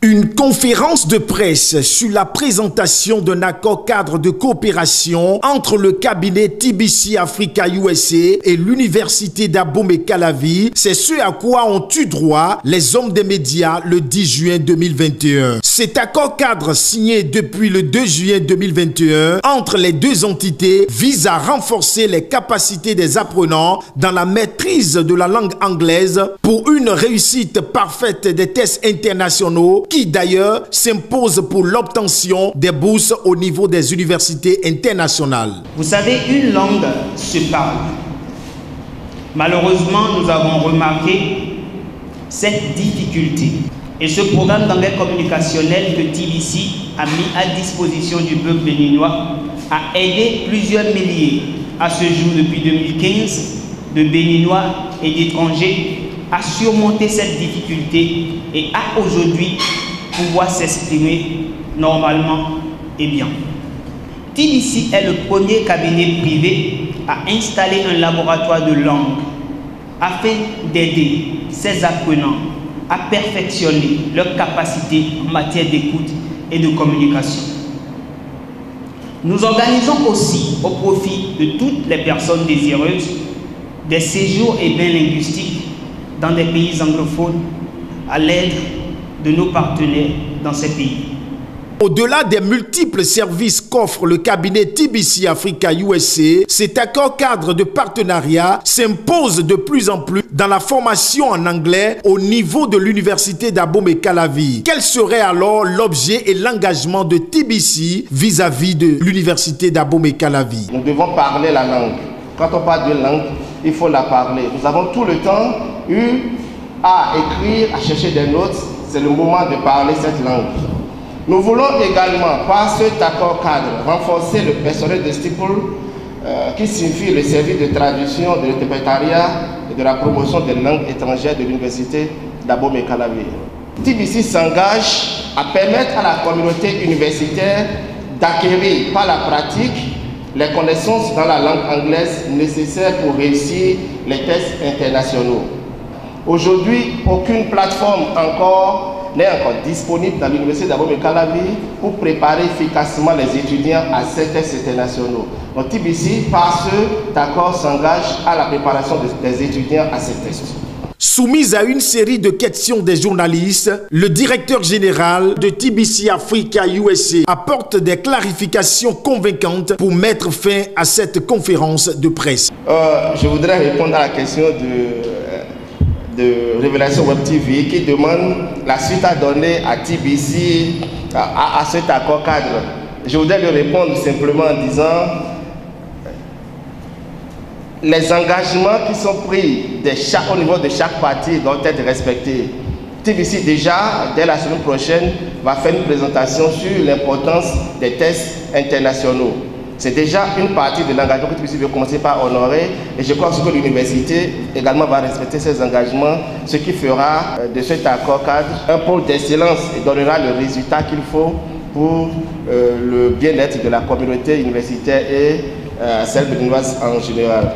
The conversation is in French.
Une conférence de presse sur la présentation d'un accord cadre de coopération entre le cabinet TBC Africa USA et l'université d'Abomey-Calavi, c'est ce à quoi ont eu droit les hommes des médias le 10 juin 2021. Cet accord cadre signé depuis le 2 juillet 2021 entre les deux entités vise à renforcer les capacités des apprenants dans la maîtrise de la langue anglaise pour une réussite parfaite des tests internationaux qui d'ailleurs s'impose pour l'obtention des bourses au niveau des universités internationales. Vous savez, une langue se parle. Malheureusement, nous avons remarqué cette difficulté. Et ce programme d'anglais communicationnel que TBC a mis à disposition du peuple béninois a aidé plusieurs milliers à ce jour depuis 2015 de Béninois et d'étrangers à surmonter cette difficulté et à aujourd'hui pouvoir s'exprimer normalement et bien. TBC est le premier cabinet privé à installer un laboratoire de langue afin d'aider ses apprenants à perfectionner leurs capacités en matière d'écoute et de communication. Nous organisons aussi au profit de toutes les personnes désireuses des séjours et bains linguistiques dans des pays anglophones à l'aide de nos partenaires dans ces pays. Au-delà des multiples services qu'offre le cabinet TBC Africa USA, cet accord cadre de partenariat s'impose de plus en plus dans la formation en anglais au niveau de l'université d'Abomey-Calavi. Quel serait alors l'objet et l'engagement de TBC vis-à-vis de l'université d'Abomey-Calavi? Nous devons parler la langue. Quand on parle de langue, il faut la parler. Nous avons tout le temps eu à écrire, à chercher des notes. C'est le moment de parler cette langue. Nous voulons également, par cet accord cadre, renforcer le personnel de STIPL, qui signifie le service de traduction, de l'interprétariat et de la promotion des langues étrangères de l'université d'Abomey-Calavi. TBC s'engage à permettre à la communauté universitaire d'acquérir par la pratique les connaissances dans la langue anglaise nécessaires pour réussir les tests internationaux. Aujourd'hui, aucune plateforme n'est encore disponible dans l'université d'Abomey-Calavi pour préparer efficacement les étudiants à ces tests internationaux. Donc TBC, par cet accord, s'engage à la préparation des étudiants à ces tests. Soumise à une série de questions des journalistes, le directeur général de TBC Africa USA apporte des clarifications convaincantes pour mettre fin à cette conférence de presse. Je voudrais répondre à la question de Révélation Web TV qui demande la suite à donner à TBC à cet accord cadre. Je voudrais lui répondre simplement en disant les engagements qui sont pris au niveau de chaque partie doivent être respectés. TBC déjà, dès la semaine prochaine, va faire une présentation sur l'importance des tests internationaux. C'est déjà une partie de l'engagement que TBC veut commencer par honorer et je crois que l'université également va respecter ses engagements, ce qui fera de cet accord cadre un pôle d'excellence et donnera le résultat qu'il faut pour le bien-être de la communauté universitaire et celle béninoise en général.